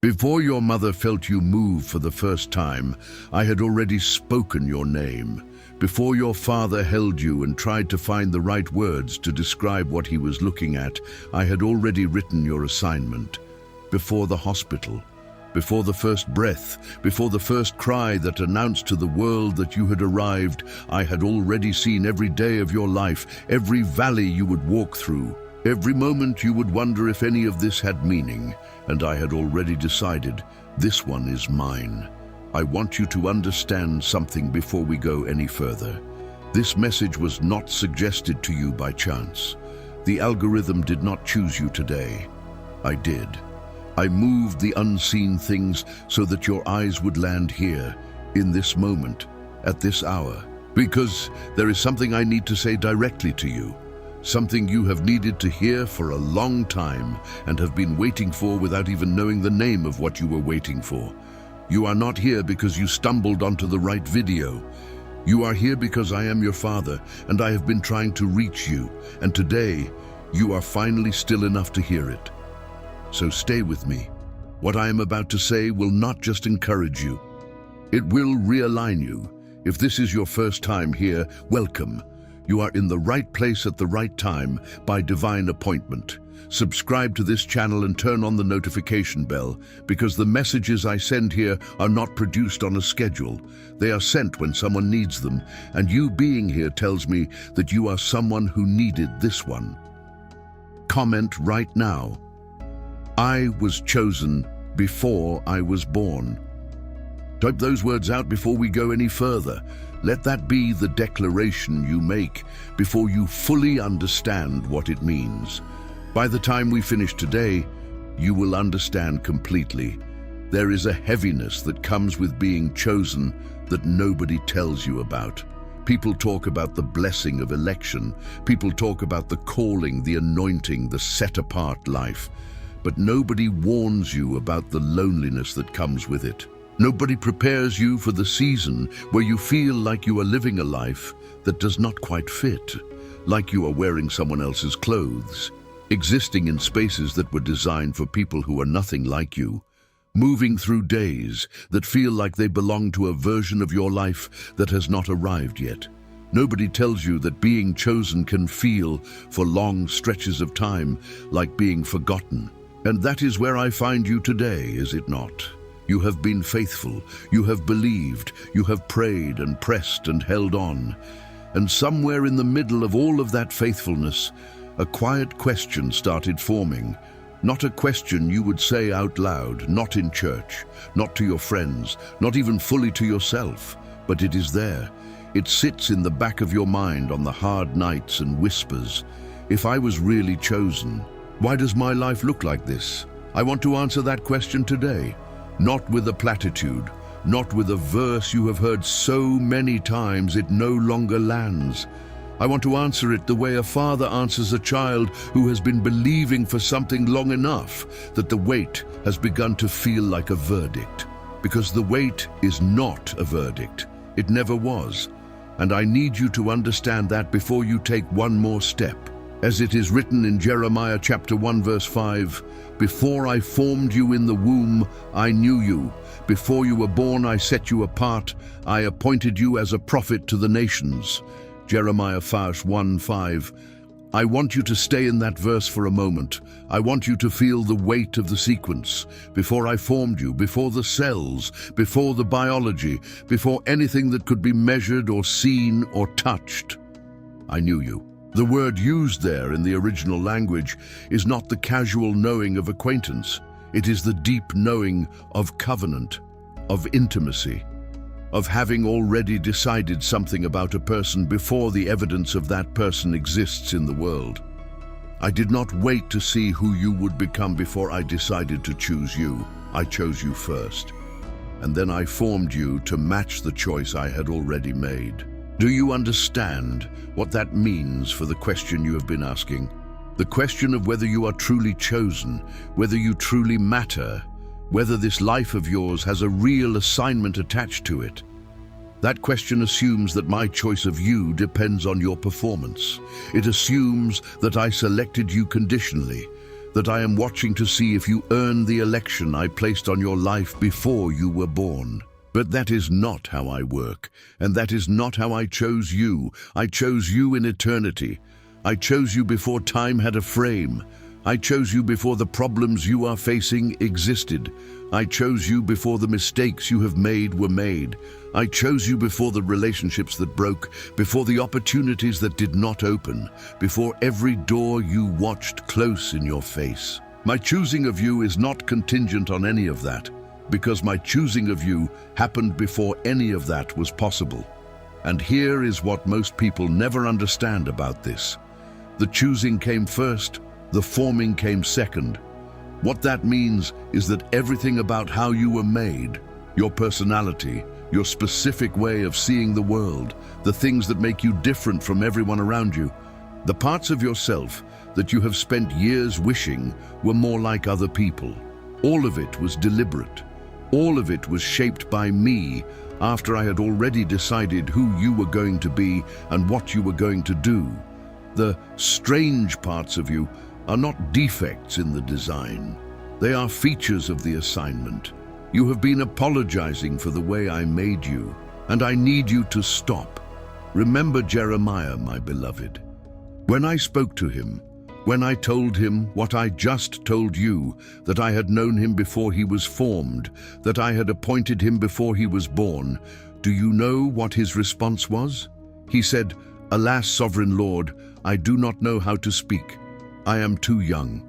Before your mother felt you move for the first time, I had already spoken your name. Before your father held you and tried to find the right words to describe what he was looking at, I had already written your assignment. Before the hospital, before the first breath, before the first cry that announced to the world that you had arrived, I had already seen every day of your life, every valley you would walk through. Every moment you would wonder if any of this had meaning, and I had already decided, this one is mine. I want you to understand something before we go any further. This message was not suggested to you by chance. The algorithm did not choose you today. I did. I moved the unseen things so that your eyes would land here, in this moment, at this hour. Because there is something I need to say directly to you. Something you have needed to hear for a long time and have been waiting for without even knowing the name of what you were waiting for. You are not here because you stumbled onto the right video. You are here because I am your father and I have been trying to reach you, and today you are finally still enough to hear it. So stay with me. What I am about to say will not just encourage you. It will realign you. If this is your first time here, welcome. You are in the right place at the right time by divine appointment. Subscribe to this channel and turn on the notification bell, because the messages I send here are not produced on a schedule. They are sent when someone needs them, and you being here tells me that you are someone who needed this one. Comment right now. I was chosen before I was born. Type those words out before we go any further. Let that be the declaration you make before you fully understand what it means. By the time we finish today, you will understand completely. There is a heaviness that comes with being chosen that nobody tells you about. People talk about the blessing of election. People talk about the calling, the anointing, the set-apart life. But nobody warns you about the loneliness that comes with it. Nobody prepares you for the season where you feel like you are living a life that does not quite fit, like you are wearing someone else's clothes, existing in spaces that were designed for people who are nothing like you, moving through days that feel like they belong to a version of your life that has not arrived yet. Nobody tells you that being chosen can feel, for long stretches of time, like being forgotten. And that is where I find you today, is it not? You have been faithful, you have believed, you have prayed and pressed and held on. And somewhere in the middle of all of that faithfulness, a quiet question started forming. Not a question you would say out loud, not in church, not to your friends, not even fully to yourself, but it is there. It sits in the back of your mind on the hard nights and whispers, if I was really chosen, why does my life look like this? I want to answer that question today. Not with a platitude, not with a verse you have heard so many times it no longer lands. I want to answer it the way a father answers a child who has been believing for something long enough that the wait has begun to feel like a verdict. Because the wait is not a verdict. It never was. And I need you to understand that before you take one more step. As it is written in Jeremiah chapter 1 verse 5, before I formed you in the womb, I knew you. Before you were born, I set you apart. I appointed you as a prophet to the nations. Jeremiah 1:5. I want you to stay in that verse for a moment. I want you to feel the weight of the sequence. Before I formed you, before the cells, before the biology, before anything that could be measured or seen or touched, I knew you. The word used there in the original language is not the casual knowing of acquaintance. It is the deep knowing of covenant, of intimacy, of having already decided something about a person before the evidence of that person exists in the world. I did not wait to see who you would become before I decided to choose you. I chose you first. And then I formed you to match the choice I had already made. Do you understand what that means for the question you have been asking? The question of whether you are truly chosen, whether you truly matter, whether this life of yours has a real assignment attached to it. That question assumes that my choice of you depends on your performance. It assumes that I selected you conditionally, that I am watching to see if you earn the election I placed on your life before you were born. But that is not how I work, and that is not how I chose you. I chose you in eternity. I chose you before time had a frame. I chose you before the problems you are facing existed. I chose you before the mistakes you have made were made. I chose you before the relationships that broke, before the opportunities that did not open, before every door you watched close in your face. My choosing of you is not contingent on any of that, because my choosing of you happened before any of that was possible. And here is what most people never understand about this. The choosing came first, the forming came second. What that means is that everything about how you were made, your personality, your specific way of seeing the world, the things that make you different from everyone around you, the parts of yourself that you have spent years wishing were more like other people. All of it was deliberate. All of it was shaped by me after I had already decided who you were going to be and what you were going to do. The strange parts of you are not defects in the design. They are features of the assignment. You have been apologizing for the way I made you, and I need you to stop. Remember Jeremiah, my beloved. When I spoke to him, when I told him what I just told you, that I had known him before he was formed, that I had appointed him before he was born, do you know what his response was? He said, "Alas, sovereign Lord, I do not know how to speak. I am too young."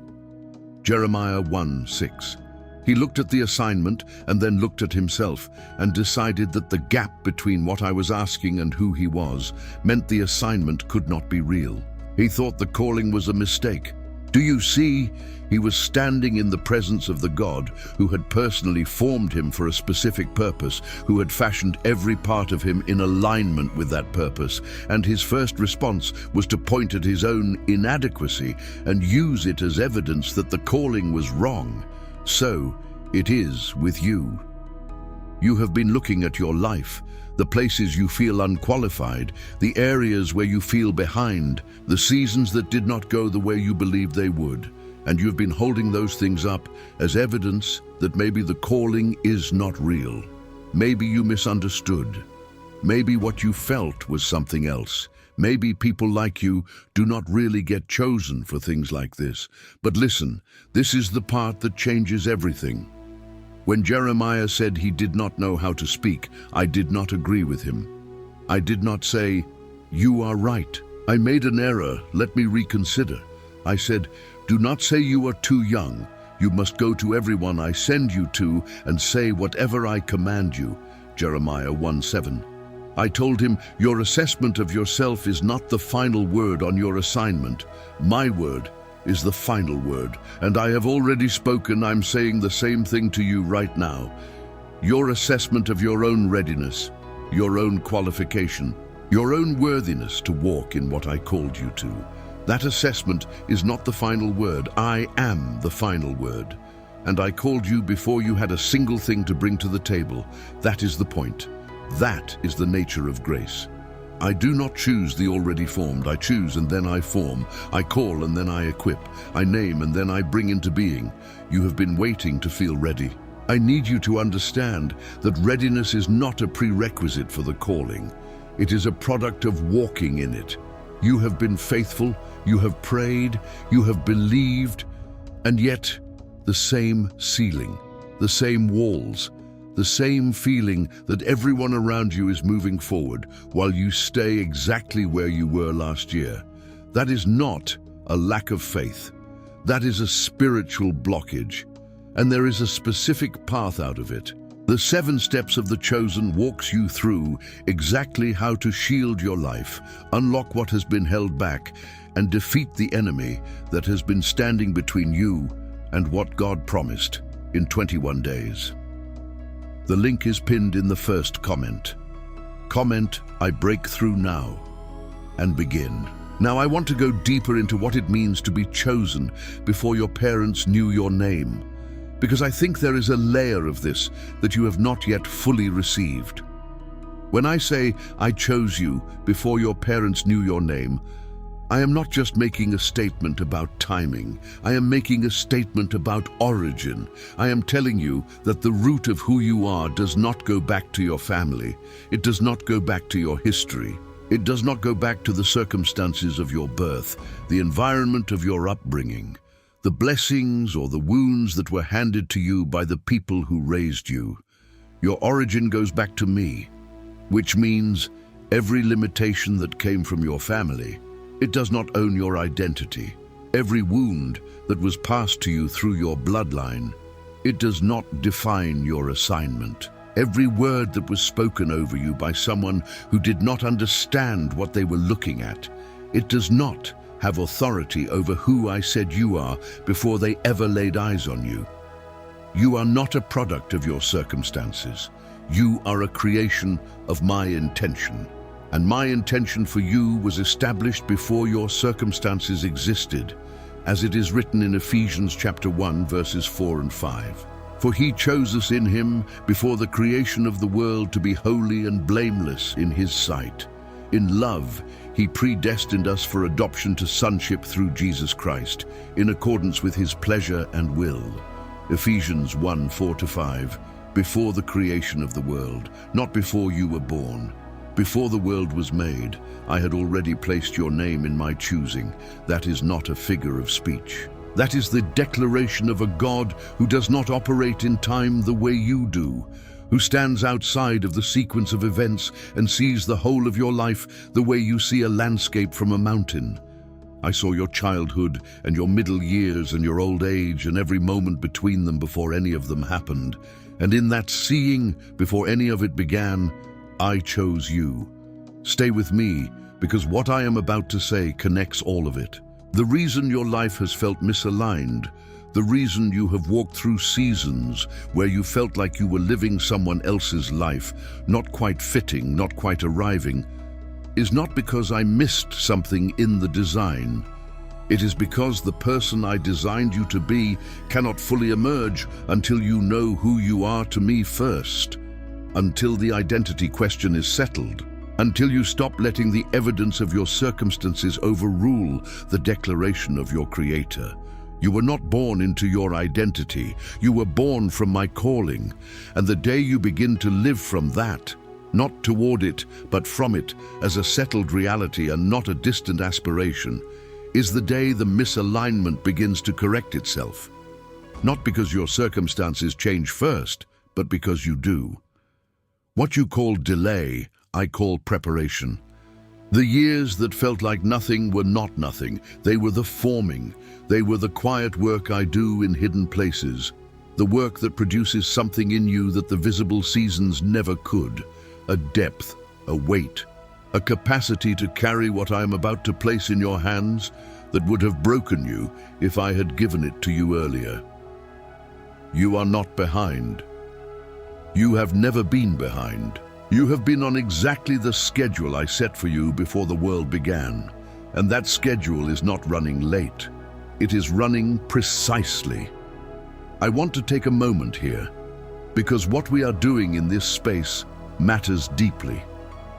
Jeremiah 1:6. He looked at the assignment and then looked at himself and decided that the gap between what I was asking and who he was meant the assignment could not be real. He thought the calling was a mistake. Do you see? He was standing in the presence of the God who had personally formed him for a specific purpose, who had fashioned every part of him in alignment with that purpose, and his first response was to point at his own inadequacy and use it as evidence that the calling was wrong. So it is with you. You have been looking at your life, the places you feel unqualified, the areas where you feel behind, the seasons that did not go the way you believed they would, and you've been holding those things up as evidence that maybe the calling is not real. Maybe you misunderstood. Maybe what you felt was something else. Maybe people like you do not really get chosen for things like this. But listen, this is the part that changes everything. When Jeremiah said he did not know how to speak, I did not agree with him. I did not say, "You are right. I made an error. Let me reconsider." I said, "Do not say you are too young. You must go to everyone I send you to and say whatever I command you." Jeremiah 1:7. I told him, "Your assessment of yourself is not the final word on your assignment. My word is the final word, and I have already spoken. I'm saying the same thing to you right now. Your assessment of your own readiness, your own qualification, your own worthiness to walk in what I called you to, that assessment is not the final word. I am the final word. And I called you before you had a single thing to bring to the table. That is the point. That is the nature of grace. I do not choose the already formed. I choose and then I form. I call and then I equip. I name and then I bring into being. You have been waiting to feel ready. I need you to understand that readiness is not a prerequisite for the calling. It is a product of walking in it. You have been faithful, you have prayed, you have believed, and yet the same ceiling, the same walls, the same feeling that everyone around you is moving forward while you stay exactly where you were last year. That is not a lack of faith. That is a spiritual blockage, and there is a specific path out of it. The 7 steps of the chosen walks you through exactly how to shield your life, unlock what has been held back, and defeat the enemy that has been standing between you and what God promised in 21 days. The link is pinned in the first comment. Comment, "I break through now," and begin. Now I want to go deeper into what it means to be chosen before your parents knew your name, because I think there is a layer of this that you have not yet fully received. When I say, "I chose you before your parents knew your name," I am not just making a statement about timing. I am making a statement about origin. I am telling you that the root of who you are does not go back to your family. It does not go back to your history. It does not go back to the circumstances of your birth, the environment of your upbringing, the blessings or the wounds that were handed to you by the people who raised you. Your origin goes back to me, which means every limitation that came from your family. It does not own your identity. Every wound that was passed to you through your bloodline, it does not define your assignment. Every word that was spoken over you by someone who did not understand what they were looking at, it does not have authority over who I said you are before they ever laid eyes on you. You are not a product of your circumstances. You are a creation of my intention. And my intention for you was established before your circumstances existed, as it is written in Ephesians chapter 1, verses 4 and 5. For he chose us in him before the creation of the world to be holy and blameless in his sight. In love, he predestined us for adoption to sonship through Jesus Christ, in accordance with his pleasure and will. Ephesians 1, 4-5. Before the creation of the world, not before you were born. Before the world was made, I had already placed your name in my choosing. That is not a figure of speech. That is the declaration of a God who does not operate in time the way you do, who stands outside of the sequence of events and sees the whole of your life the way you see a landscape from a mountain. I saw your childhood and your middle years and your old age and every moment between them before any of them happened. And in that seeing, before any of it began, I chose you. Stay with me, because what I am about to say connects all of it. The reason your life has felt misaligned, the reason you have walked through seasons where you felt like you were living someone else's life, not quite fitting, not quite arriving, is not because I missed something in the design. It is because the person I designed you to be cannot fully emerge until you know who you are to me first. Until the identity question is settled, until you stop letting the evidence of your circumstances overrule the declaration of your Creator. You were not born into your identity. You were born from my calling. And the day you begin to live from that, not toward it, but from it, as a settled reality and not a distant aspiration, is the day the misalignment begins to correct itself. Not because your circumstances change first, but because you do. What you call delay, I call preparation. The years that felt like nothing were not nothing. They were the forming. They were the quiet work I do in hidden places. The work that produces something in you that the visible seasons never could. A depth, a weight, a capacity to carry what I am about to place in your hands that would have broken you if I had given it to you earlier. You are not behind. You have never been behind. You have been on exactly the schedule I set for you before the world began. And that schedule is not running late. It is running precisely. I want to take a moment here, because what we are doing in this space matters deeply.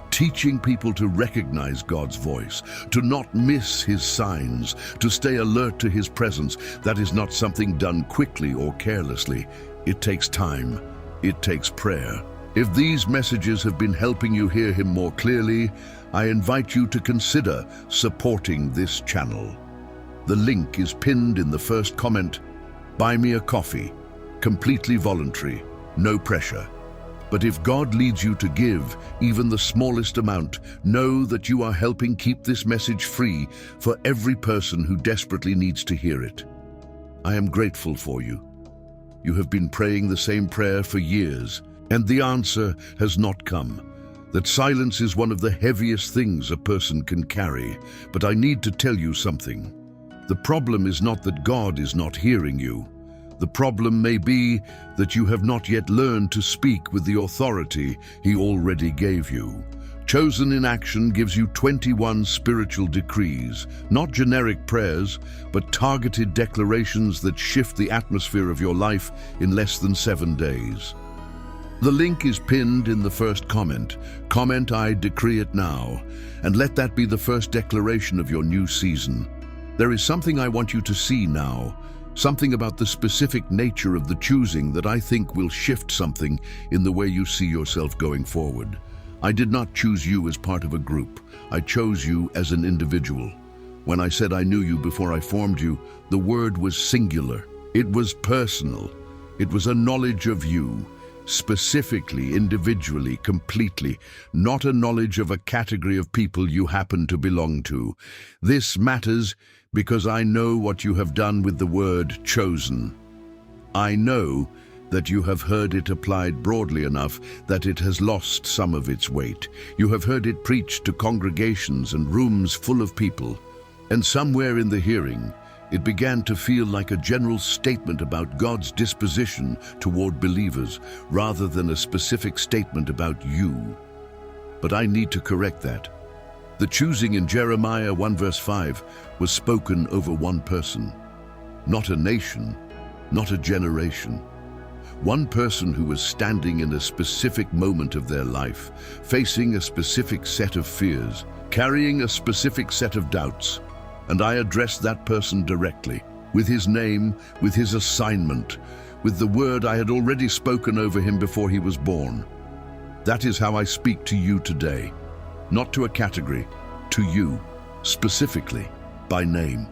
Teaching people to recognize God's voice, to not miss his signs, to stay alert to his presence. That is not something done quickly or carelessly. It takes time. It takes prayer. If these messages have been helping you hear him more clearly, I invite you to consider supporting this channel. The link is pinned in the first comment. Buy me a coffee. Completely voluntary. No pressure. But if God leads you to give even the smallest amount, know that you are helping keep this message free for every person who desperately needs to hear it. I am grateful for you. You have been praying the same prayer for years, and the answer has not come. That silence is one of the heaviest things a person can carry. But I need to tell you something. The problem is not that God is not hearing you. The problem may be that you have not yet learned to speak with the authority he already gave you. Chosen in Action gives you 21 spiritual decrees, not generic prayers, but targeted declarations that shift the atmosphere of your life in less than 7 days. The link is pinned in the first comment. Comment, "I decree it now," and let that be the first declaration of your new season. There is something I want you to see now, something about the specific nature of the choosing that I think will shift something in the way you see yourself going forward. I did not choose you as part of a group. I chose you as an individual. When I said I knew you before I formed you, the word was singular. It was personal. It was a knowledge of you, specifically, individually, completely, not a knowledge of a category of people you happen to belong to. This matters because I know what you have done with the word chosen. I know that you have heard it applied broadly enough that it has lost some of its weight. You have heard it preached to congregations and rooms full of people. And somewhere in the hearing, it began to feel like a general statement about God's disposition toward believers, rather than a specific statement about you. But I need to correct that. The choosing in Jeremiah 1 verse 5 was spoken over one person, not a nation, not a generation. One person who was standing in a specific moment of their life, facing a specific set of fears, carrying a specific set of doubts. And I addressed that person directly, with his name, with his assignment, with the word I had already spoken over him before he was born. That is how I speak to you today. Not to a category, to you, specifically, by name.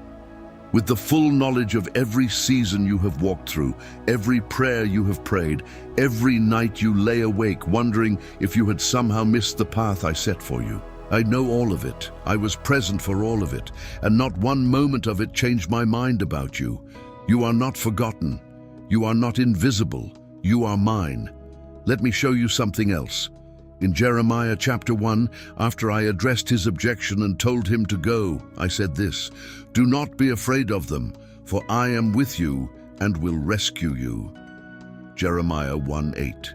With the full knowledge of every season you have walked through, every prayer you have prayed, every night you lay awake wondering if you had somehow missed the path I set for you. I know all of it. I was present for all of it, and not one moment of it changed my mind about you. You are not forgotten. You are not invisible. You are mine. Let me show you something else. In Jeremiah chapter 1, after I addressed his objection and told him to go, I said this, "Do not be afraid of them, for I am with you and will rescue you." Jeremiah 1:8.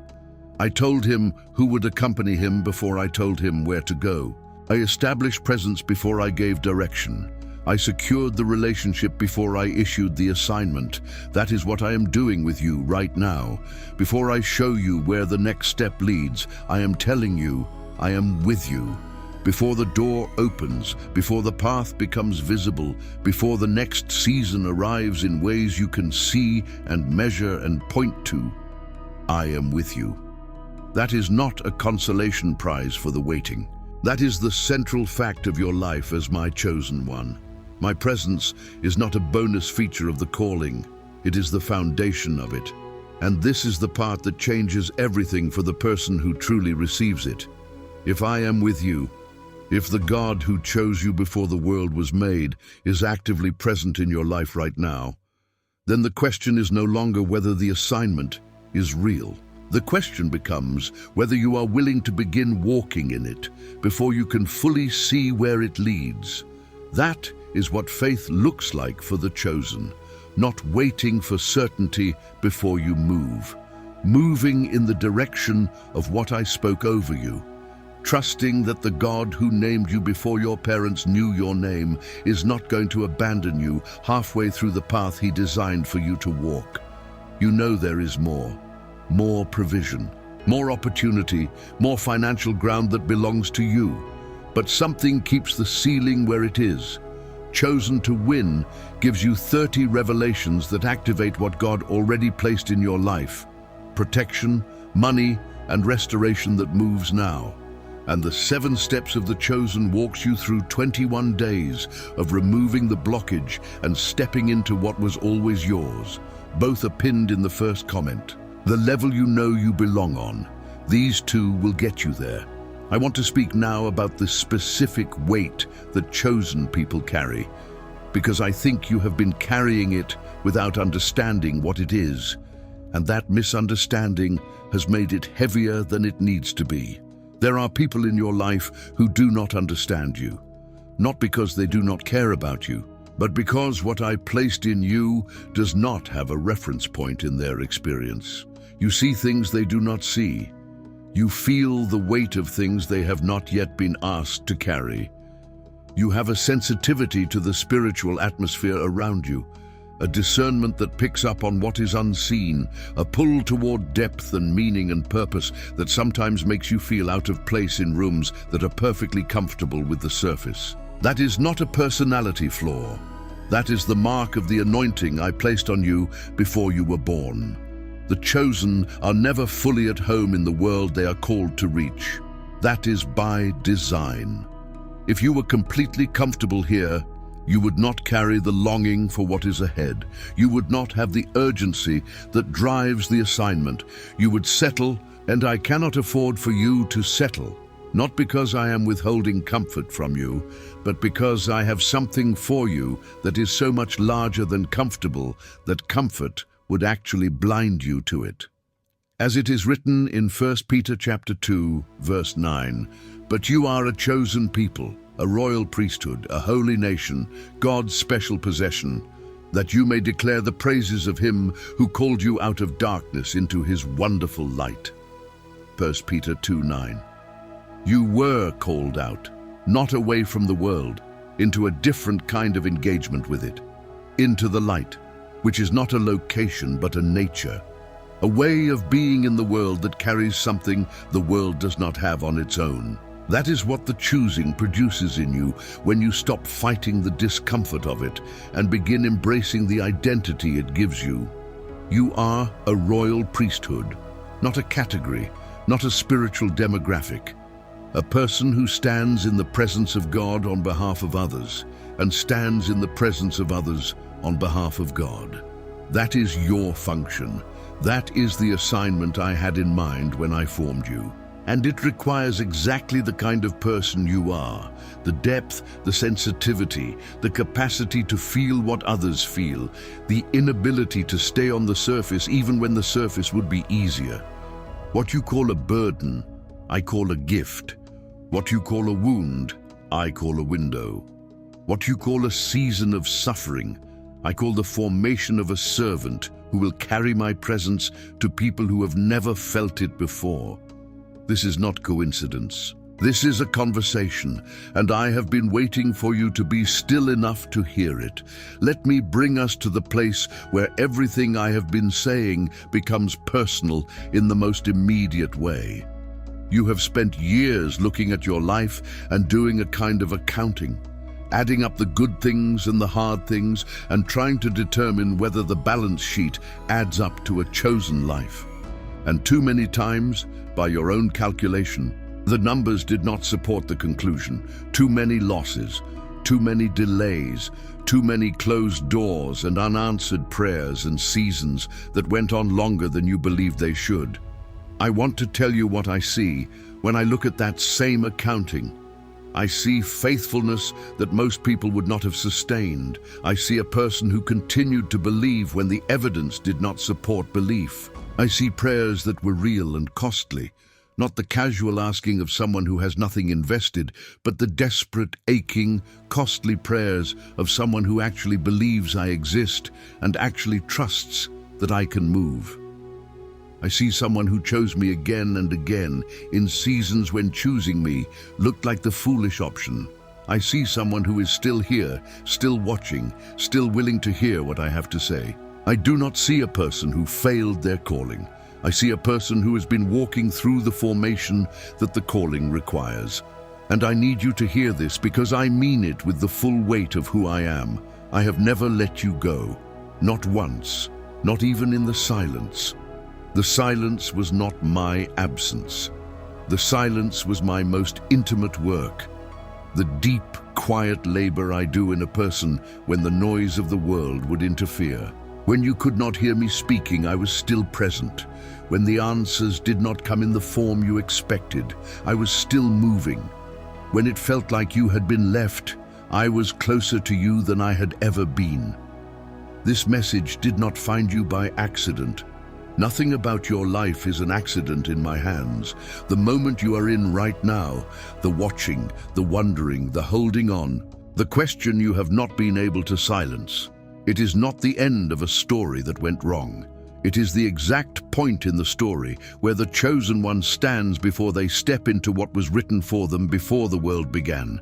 I told him who would accompany him before I told him where to go. I established presence before I gave direction. I secured the relationship before I issued the assignment. That is what I am doing with you right now. Before I show you where the next step leads, I am telling you, I am with you. Before the door opens, before the path becomes visible, before the next season arrives in ways you can see and measure and point to, I am with you. That is not a consolation prize for the waiting. That is the central fact of your life as my chosen one. My presence is not a bonus feature of the calling. It is the foundation of it. And this is the part that changes everything for the person who truly receives it. If I am with you, if the God who chose you before the world was made is actively present in your life right now, then the question is no longer whether the assignment is real. The question becomes whether you are willing to begin walking in it before you can fully see where it leads. That is what faith looks like for the chosen, not waiting for certainty before you move, moving in the direction of what I spoke over you, trusting that the God who named you before your parents knew your name is not going to abandon you halfway through the path he designed for you to walk. You know there is more provision, more opportunity, more financial ground that belongs to you. But something keeps the ceiling where it is. Chosen to win gives you 30 revelations that activate what God already placed in your life. Protection, money, and restoration that moves now. And the 7 steps of the chosen walks you through 21 days of removing the blockage and stepping into what was always yours. Both are pinned in the first comment. The level you know you belong on. These 2 will get you there. I want to speak now about the specific weight that chosen people carry, because I think you have been carrying it without understanding what it is, and that misunderstanding has made it heavier than it needs to be. There are people in your life who do not understand you, not because they do not care about you, but because what I placed in you does not have a reference point in their experience. You see things they do not see. You feel the weight of things they have not yet been asked to carry. You have a sensitivity to the spiritual atmosphere around you, a discernment that picks up on what is unseen, a pull toward depth and meaning and purpose that sometimes makes you feel out of place in rooms that are perfectly comfortable with the surface. That is not a personality flaw. That is the mark of the anointing I placed on you before you were born. The chosen are never fully at home in the world they are called to reach. That is by design. If you were completely comfortable here, you would not carry the longing for what is ahead. You would not have the urgency that drives the assignment. You would settle, and I cannot afford for you to settle. Not because I am withholding comfort from you, but because I have something for you that is so much larger than comfortable that comfort would actually blind you to it. As it is written in 1 Peter chapter 2, verse 9, "But you are a chosen people, a royal priesthood, a holy nation, God's special possession, that you may declare the praises of him who called you out of darkness into his wonderful light." 1 Peter 2:9. You were called out, not away from the world, into a different kind of engagement with it, into the light, which is not a location but a nature, a way of being in the world that carries something the world does not have on its own. That is what the choosing produces in you when you stop fighting the discomfort of it and begin embracing the identity it gives you. You are a royal priesthood, not a category, not a spiritual demographic. A person who stands in the presence of God on behalf of others and stands in the presence of others on behalf of God. That is your function. That is the assignment I had in mind when I formed you. And it requires exactly the kind of person you are. The depth, the sensitivity, the capacity to feel what others feel, the inability to stay on the surface even when the surface would be easier. What you call a burden, I call a gift. What you call a wound, I call a window. What you call a season of suffering, I call the formation of a servant who will carry my presence to people who have never felt it before. This is not coincidence. This is a conversation, and I have been waiting for you to be still enough to hear it. Let me bring us to the place where everything I have been saying becomes personal in the most immediate way. You have spent years looking at your life and doing a kind of accounting, adding up the good things and the hard things and trying to determine whether the balance sheet adds up to a chosen life. And too many times, by your own calculation, the numbers did not support the conclusion. Too many losses, too many delays, too many closed doors and unanswered prayers and seasons that went on longer than you believed they should. I want to tell you what I see when I look at that same accounting. I see faithfulness that most people would not have sustained. I see a person who continued to believe when the evidence did not support belief. I see prayers that were real and costly, not the casual asking of someone who has nothing invested, but the desperate, aching, costly prayers of someone who actually believes I exist and actually trusts that I can move. I see someone who chose me again and again in seasons when choosing me looked like the foolish option. I see someone who is still here, still watching, still willing to hear what I have to say. I do not see a person who failed their calling. I see a person who has been walking through the formation that the calling requires. And I need you to hear this because I mean it with the full weight of who I am. I have never let you go. Not once. Not even in the silence. The silence was not my absence. The silence was my most intimate work. The deep, quiet labor I do in a person when the noise of the world would interfere. When you could not hear me speaking, I was still present. When the answers did not come in the form you expected, I was still moving. When it felt like you had been left, I was closer to you than I had ever been. This message did not find you by accident. Nothing about your life is an accident in my hands. The moment you are in right now, the watching, the wondering, the holding on, the question you have not been able to silence. It is not the end of a story that went wrong. It is the exact point in the story where the chosen one stands before they step into what was written for them before the world began.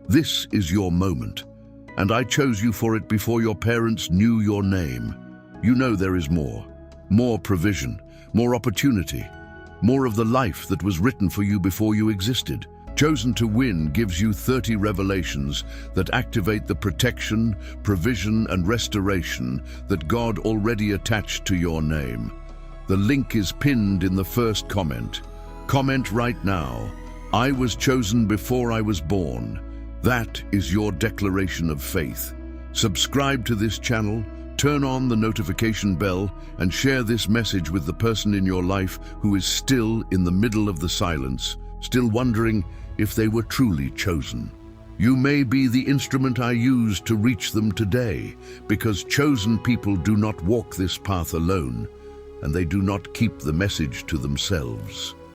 This is your moment. and I chose you for it before your parents knew your name. You know there is more provision, more opportunity, more of the life that was written for you before you existed. Chosen to Win gives you 30 revelations that activate the protection, provision, and restoration that God already attached to your name. The link is pinned in the first comment. Comment right now. I was chosen before I was born. That is your declaration of faith. Subscribe to this channel, turn on the notification bell, and share this message with the person in your life who is still in the middle of the silence, still wondering if they were truly chosen. You may be the instrument I use to reach them today, because chosen people do not walk this path alone, and they do not keep the message to themselves.